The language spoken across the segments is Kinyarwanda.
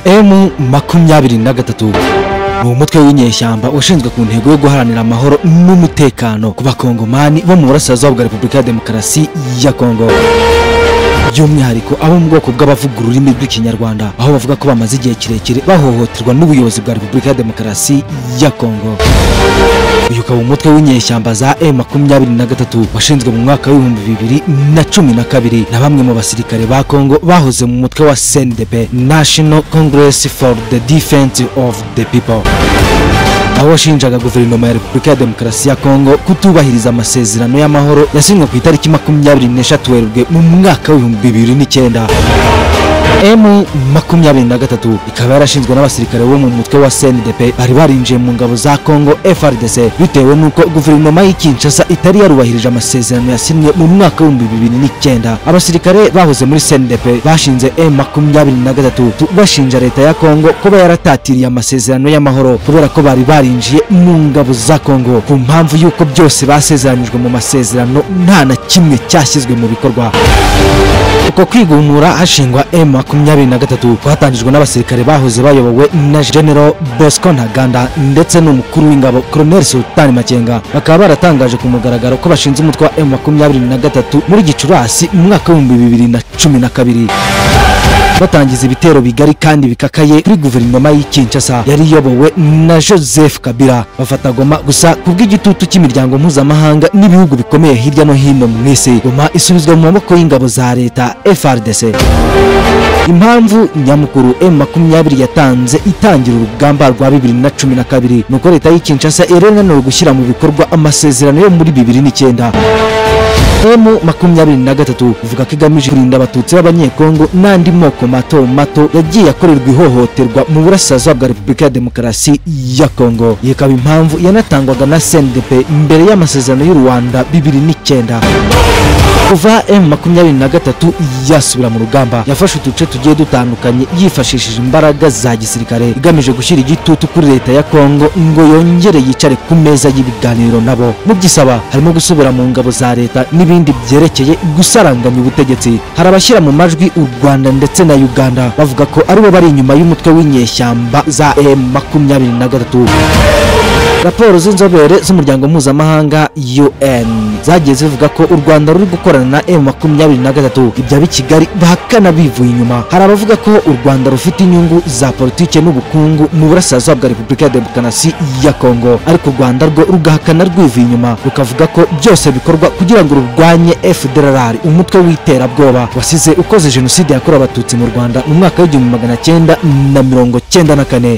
M23 mu mutwe w'inyeshyamba ushinzwe ku ntego yo guharanira amahoro n'umutekano ku bakongomani bo mu burasirazuba bwa Repubulika ya Demokarasi ya Kongo, by'umwihariko abo mu bwoko bw'abavuga ururimi rw'ikinyarwanda, aho bavuga ko bamaze igihe kirekire bahohoterwa n'ubuyobozi bwa Repubulika ya Demokarasi ya Kongo. Uyu ukaba umutwe w'inyeshyamba za M23 washinzwe mu mwaka w'2012 na bamwe mu basirikare ba Kongo bahoze mu mutwe wa CNDP, National Congress for the Defense of the People, aho washinjaga guverinoma ya Repubulika ya Demokarasi ya Kongo kutubahiriza amasezerano y'amahoro yasinywe ku itariki 23 Werurwe mu mwaka w'2009. M23 ikaba yarashinzwe n'abasirikare bo mu mutwe wa CNDP bari barinjiye mu ngabo za Kongo FARDC bitewe nuko guverinoma y'Kinshasa itari yarubahirije amasezerano yasinywe mu mwaka w'2009. Abasirikare bahoze muri CNDP bashinze M23 bashinja leta ya Kongo kuba yaratatiriye amasezerano y'amahoro kubera ko bari barinjiye mu ngabo za Kongo ku mpamvu yuko byose basezeranyijwe mu masezerano nta na kimwe cyashyizwe mu bikorwa. Uko kwigumura hashingwa M23 kwatangijwe n'abasirikare bahoze bayobowe na General Bosco Ntaganda ndetse n'umukuru w'ingabo Colonel Sultan Makenga, bakaba baratangaje ku mugaragaro ko bashinze umutwe wa M23 muri Gicurasi mu mwaka w'2012 batangiza ibitero bigari kandi bikakaye kuri guverinoma y'Kinshasa yari iyobowe na Joseph Kabila. Bafata Goma gusa kubw'igitutu cy'imiryango mpuzamahanga n'ibihugu bikomeye hirya no hino mu isi. Goma isubizwa mu maboko y'ingabo za leta FARDC. Impamvu nyamukuru M23 yatanze itangira urugamba rwa 2012 nuko leta y'Kinshasa irenganura gushyira mu bikorwa amasezerano yo muri 2009. M23 ivuga ko igamije kurinda abatutsi b'abanyekongo n'andi moko mato yagiye akorerwa ihohoterwa mu burasirazuba bwa Repubulika ya Demokarasi ya Kongo. Ikaba impamvu yanatangwaga na CNDP mbere y'amasezerano y'u Rwanda 2009. Kuva M23 yasubira mu rugamba yafashe uduce tugiye dutandukanye yifashishije imbaraga za gisirikare igamije gushyira igitutu kuri leta ya Kongo ngo yongere yicare ku meza y'ibiganiro nabo. Mu gisaba harimo gusubira mu ngabo za leta n'ibindi byerekeye gusaranganya ubutegetsi. Hari abashyira mu majwi u Rwanda ndetse na Uganda bavuga ko aribo bari inyuma y'umutwe w'inyeshyamba za M23. Raporo z'inzobere z'umuryango mpuzamahanga UN zagiye zivuga ko u Rwanda ruri gukorana na M23 ibya Kigali bahakana bivuye inyuma. Hari abavuga ko u Rwanda rufite inyungu za politike n'ubukungu mu burasirazuba bwa Repubulika ya Demokarasi ya Kongo, ariko u Rwanda rwo rugahakana rwivuye inyuma rukavuga ko byose bikorwa kugira ngo rurwanye FDLR, umutwe w'iterabwoba wasize ukoze jenoside yakorewe abatutsi mu Rwanda mu mwaka w'1994.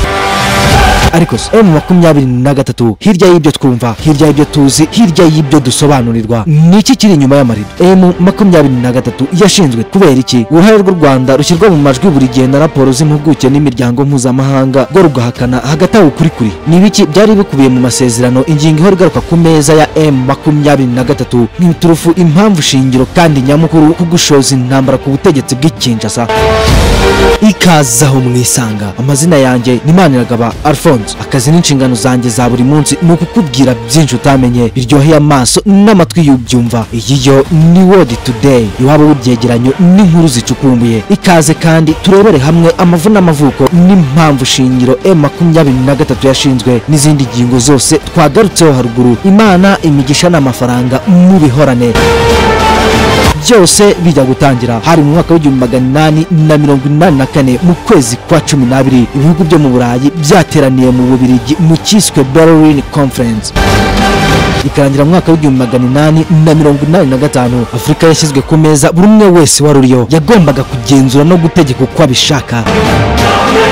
Ariko M23 hirya y'ibyo twumva, hirya y'ibyo tuzi, hirya y'ibyo dusobanurirwa, niki kiri inyuma y'amarido? M23 yashinzwe kubera iki? Uruhare rw'u Rwanda rushyirwa mu majwi buri gihe na raporo z'impuguke n'imiryango mpuzamahanga rwo rugahakana hagati aho kuri ni ibiki byari bikubiye mu masezerano? Ingingo ihora igaruka ku meza ya M23 n'iturufu impamvu shingiro kandi nyamukuru ku gushoza intambara ku butegetsi bw'Kinshasa. Ikazaho mwisanga. Amazina yanjye ni Maniragaba Alphonse. Akazi n'inshingano zanjye za buri munsi ni ukukubwira byinshi utamenye biryoheye amaso n'amatwi y'ubyumva. Iyi yo ni World Today, iwabo w'ibyegeranyo n'inkuru zicukumbuye. Ikaze kandi turebere hamwe amavu n'amavuko n'impamvu shingiro M23 yashinzwe n'izindi ngingo zose twagarutseho haruguru. Imana, imigisha n'amafaranga mu bihorane. Byose bijya gutangira hari mu mwaka w'1884 mu kwezi kwa 12 ibihugu byo mu Burayi byateraniye mu Bubiligi mu cyiswe Berlin Conference. Ikarangira mu mwaka w'1885 Afurika yashyizwe ku meza, buri umwe wese waruriyo yagombaga kugenzura no gutegeka uko abishaka.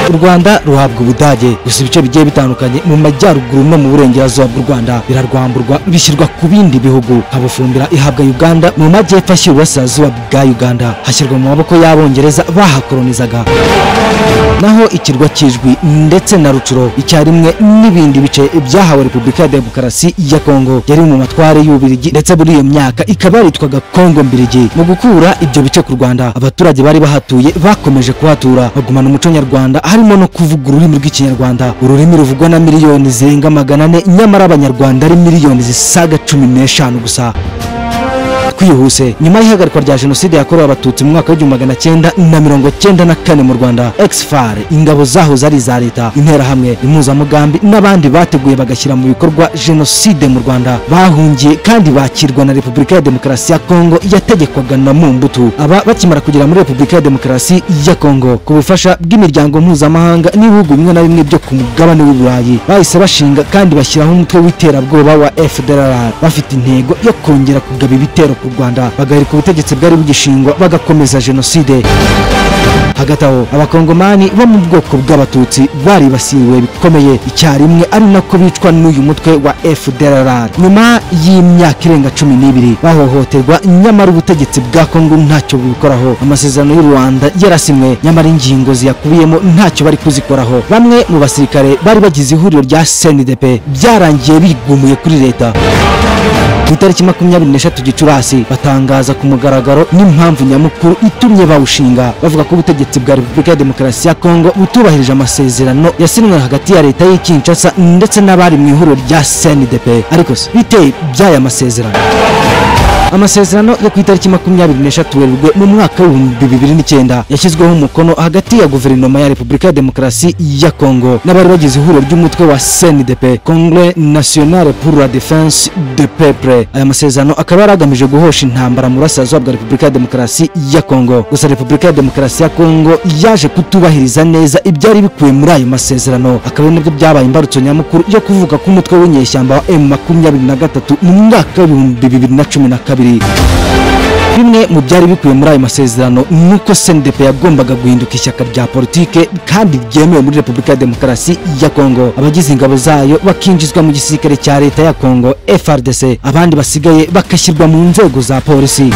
U Rwanda ruhabwa Ubudage, gusa ibice bigiye bitandukanye mu majyaruguru no mu burengerazuba bw'u Rwanda birarwamburwa bishyirwa ku bindi bihugu. Habufumbira ihabwa Uganda, mu majyepfo ashyira uburasirazuba bwa Uganda hashyirwa mu maboko y'Abongereza bahakolonizaga. Naho ikirwa cy'Ijwi ndetse na Rucuro icyarimwe n'ibindi bice byahawe Repubulika ya Demokarasi ya Kongo yari mu matware y'Ububiligi, ndetse muri iyo myaka ikaba yaritwaga Kongo Mbiligi. Mu gukura ibyo bice ku Rwanda, abaturage bari bahatuye bakomeje kuhatura bagumana umuco nyarwanda, harimo no kuvuga ururimi rw'ikinyarwanda, ururimi ruvugwa na miliyoni zirenga 400, nyamara abanyarwanda ari miliyoni zisaga 15 gusa. kwihuse nyuma y'ihagarikwa rya jenoside yakorewe abatutsi mu mwaka w'1994 mu Rwanda. Exfar ingabo zahoze ari za leta, interahamwe, impuzamugambi n'abandi bateguye bagashyira mu bikorwa jenoside mu Rwanda bahungiye kandi bakirwa na Repubulika ya Demokarasi ya Kongo yategekwaga na Mobutu. Aba bakimara kugera muri Repubulika ya Demokarasi ya Kongo ku bufasha bw'imiryango mpuzamahanga n'ibihugu bimwe na bimwe byo ku mugabane w'Uburayi, bahise bashinga kandi bashyiraho umutwe w'iterabwoba wa FDLR bafite intego yo kongera kugaba ibitero ku Rwanda bagahirika ubutegetsi bwari bugishingwa bagakomeza jenoside. Hagati aho abakongomani bo mu bwoko bw'abatutsi baribasiwe bikomeye icyarimwe, ari nako bicwa n'uyu mutwe wa FDLR. Nyuma y'imyaka irenga 12 bahohoterwa, nyamara ubutegetsi bwa Kongo ntacyo bubikoraho. Amasezerano y'u Rwanda yarasimwe, nyamara ingingo ziyakubiyemo ntacyo bari kuzikoraho. Bamwe mu basirikare bari bagize ihuriro rya CNDP byarangiye bigumuye kuri leta. Ku itariki 23 Gicurasi batangaza ku mugaragaro n'impamvu nyamukuru itumye bawushinga, bavuga ko ubutegetsi bwa Repubulika ya Demokarasi ya Kongo butubahirije amasezerano yasinwe hagati ya leta y'Kinshasa ndetse n'abari mu ihuriro rya CNDP. Ariko biteye by'aya masezerano, amasezerano yo ku itariki 23 Werurwe mu mwaka wa 2009 yashyizweho umukono hagati ya guverinoma ya Repubulika ya Demokarasi ya Kongo n'abari bagize ihuriro ry'umutwe wa CNDP, Congrès National pour la Défense du Peuple. Aya masezerano akaba yaragamije guhosha intambara mu burasirazuba bwa Repubulika ya Demokarasi ya Kongo. Gusa Repubulika ya Demokarasi ya Kongo yaje kutubahiriza neza ibyari bikuwe muri ayo masezerano, akaba nibyo byabaye imbarutso nyamukuru yo kuvuga ko umutwe w'inyeshyamba wa M23 mu mwaka wa 2012. Bimwe mu byari bikuye muri ayo masezerano nuko CNDP yagombaga guhinduka ishyaka rya politike kandi ryemewe muri Repubulika ya Demokarasi ya Kongo. Abagize ingabo zayo bakinjizwa mu gisirikare cya leta ya Kongo FARDC, abandi basigaye bakashyirwa mu nzego za polisi.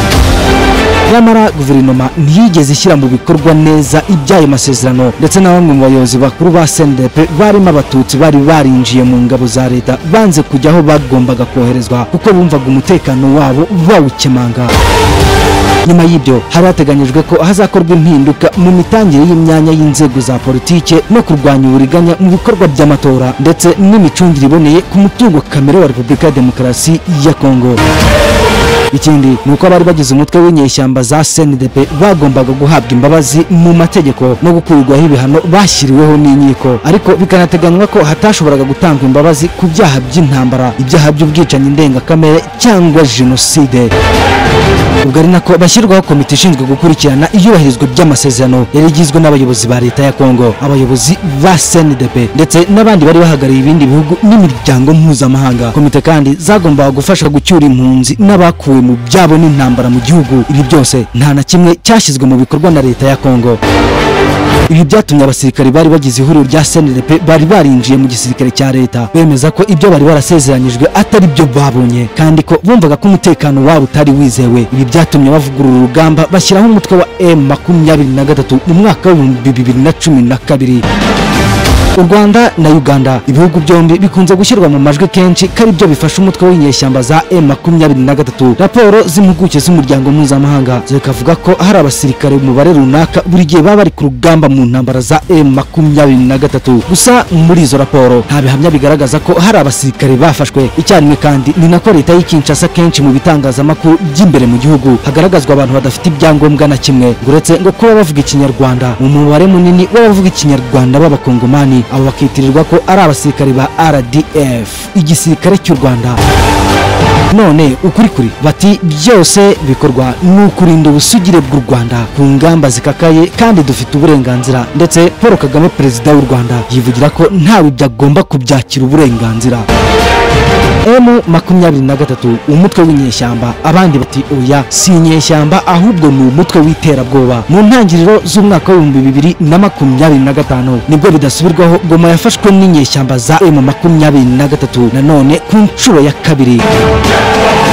Nyamara guverinoma ntiyigeze ishyira mu bikorwa neza ibyayo masezerano, ndetse na bamwe mu bayobozi bakuru ba CNDP barimo abatutsi bari barinjiye mu ngabo za leta banze kujya aho bagombaga koherezwa kuko bumvaga umutekano wabo bawukemanga. Nyuma y'ibyo hari hateganyijwe ko hazakorwa impinduka mu mitangire y'imyanya y'inzego za politike no kurwanya uburiganya mu bikorwa by'amatora ndetse n'imicungire iboneye ku mutungo kamere wa Repubulika ya Demokarasi ya Kongo. Ikindi nuko abari bagize umutwe w'inyeshyamba za CNDP bagombaga guhabwa imbabazi mu mategeko no gukurirwaho ibihano bashyiriweho n'inkiko, ariko bikanateganywa ko hatashoboraga gutangwa imbabazi ku byaha by'intambara, ibyaha by'ubwicanyi ndengakamere cyangwa jenoside. Ubwo ari nako bashyirwaho komite ishinzwe gukurikirana iyubahirizwa by'amasezerano yari igizwe n'abayobozi ba leta ya Kongo, abayobozi ba CNDP ndetse n'abandi bari bahagarariye ibindi bihugu n'imiryango mpuzamahanga. Komite kandi zagombaga gufasha gucyura impunzi n'abakuwe mu byabo n'intambara mu gihugu. Ibi byose nta na kimwe cyashyizwe mu bikorwa na leta ya Kongo. Ibi byatumye abasirikare bari bagize ihuriro rya CNDP bari barinjiye mu gisirikare cya leta bemeza ko ibyo bari barasezeranyijwe atari byo babonye kandi ko bumvaga ko umutekano wabo utari wizewe. Ibi byatumye bavugurura urugamba bashyiraho umutwe wa M23 mu mwaka wa 2012. U Rwanda na Uganda, ibihugu byombi bikunze gushyirwa mu majwi kenshi kari byo bifasha umutwe w'inyeshyamba za M23. Raporo z'impuguke z'umuryango mpuzamahanga zikavuga ko hari abasirikare umubare runaka buri gihe baba bari ku rugamba mu ntambara za M23. Gusa muri izo raporo nta bihamya bigaragaza ko hari abasirikare bafashwe icyarimwe, kandi ni nako leta y'Kinshasa kenshi mu bitangazamakuru by'imbere mu gihugu hagaragazwa abantu badafite ibyangombwa na kimwe, uretse ngo kuba bavuga Ikinyarwanda. Mu mubare munini w'abavuga Ikinyarwanda b'abakongomani abo bakitirirwa ko ari abasirikare ba RDF, igisirikare cy'u Rwanda. None ukuri bati byose bikorwa n'ukurinda ubusugire bw'u Rwanda ku ngamba zikakaye kandi dufite uburenganzira, ndetse Paul Kagame perezida w'u Rwanda yivugira ko ntawe byagomba kubyakira uburenganzira. M23 umutwe w'inyeshyamba, abandi bati oya si inyeshyamba ahubwo ni umutwe w'iterabwoba. Mu ntangiriro z'umwaka wa 2025 nibwo bidasubirwaho Goma yafashwe n'inyeshyamba za M23 nanone ku nshuro ya kabiri.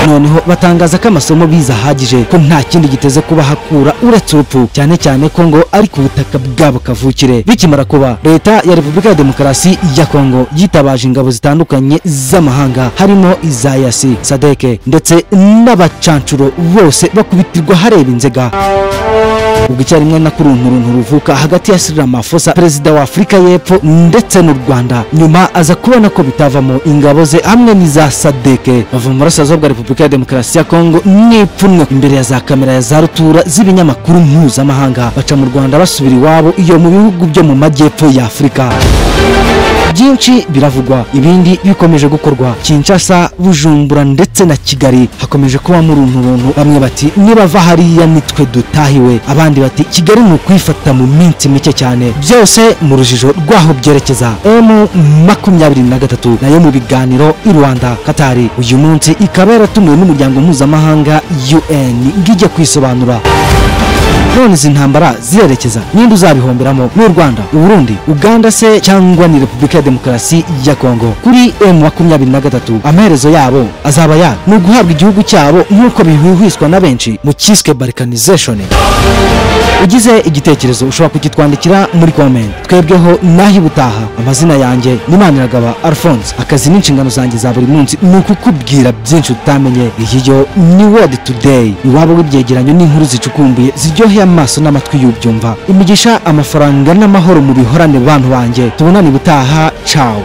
Noneho batangaza ko amasomo biza ahagije, ko nta kindi giteze kuba hakura uretse urupfu, cyane cyane ko ngo ari ku butaka bwabo kavukire. Bikimara kuba, leta ya Repubulika ya Demokarasi ya Kongo yitabaje ingabo zitandukanye z'amahanga harimo iza EAC, SADC ndetse n'abacancuro bose bakubitirwa hareba inzega. Ubwo icyarimwe na kurunturuntu ruvuka hagati ya Cyril Ramaphosa perezida wa Afurika y'Epfo ndetse n'u Rwanda. Nyuma aza kubona ko bitavamo ingabo ze hamwe n'iza SADC bava mu burasirazuba bwa Repubulika Repubulika ya Demokarasi ya Kongo n'ipfunwe imbere ya za kamera ya za rutura z'ibinyamakuru mpuzamahanga baca mu Rwanda basubira iwabo iyo mu bihugu byo mu majyepfo ya Afurika. Byinshi biravugwa, ibindi bikomeje gukorwa. Kinshasa, Bujumbura ndetse na Kigali hakomeje kuba mu runtu. Bamwe bati nibava hariya nitwe dutahiwe, abandi bati Kigali ni ukwifata mu minsi mike cyane. Byose mu rujijo rwaho byerekeza. M23 nayo mu biganiro i Rwanda, Katari uyu munsi ikaba yaratumiwe n'umuryango mpuzamahanga UN ngijya kwisobanura. None izi ntambara zirerekeza ninde uzabihomberamo? N'u Rwanda, u Burundi, Uganda se cyangwa ni Repubulika ya Demokarasi ya Kongo? Kuri M23 amaherezo yabo azaba ya ni guhabwa igihugu cyabo nk'uko bihwihwiswa na benshi mu cyiswe balkanization. Ugize igitekerezo ushobora kukitwandikira muri comment. Twebweho nahi butaha. Amazina yanjye ni Maniragaba Alphonse. Akazi n'inshingano zanjye za buri munsi ni ukukubwira byinshi utamenye. Iyo ni World Today, iwabo w'ibyegeranyo n'inkuru zicukumbuye ziryoheye amaso n'amatwi y'ubyumva. Imigisha, amafaranga n'amahoro mu bihorane bantu banjye. Tubonane butaha. Ciao.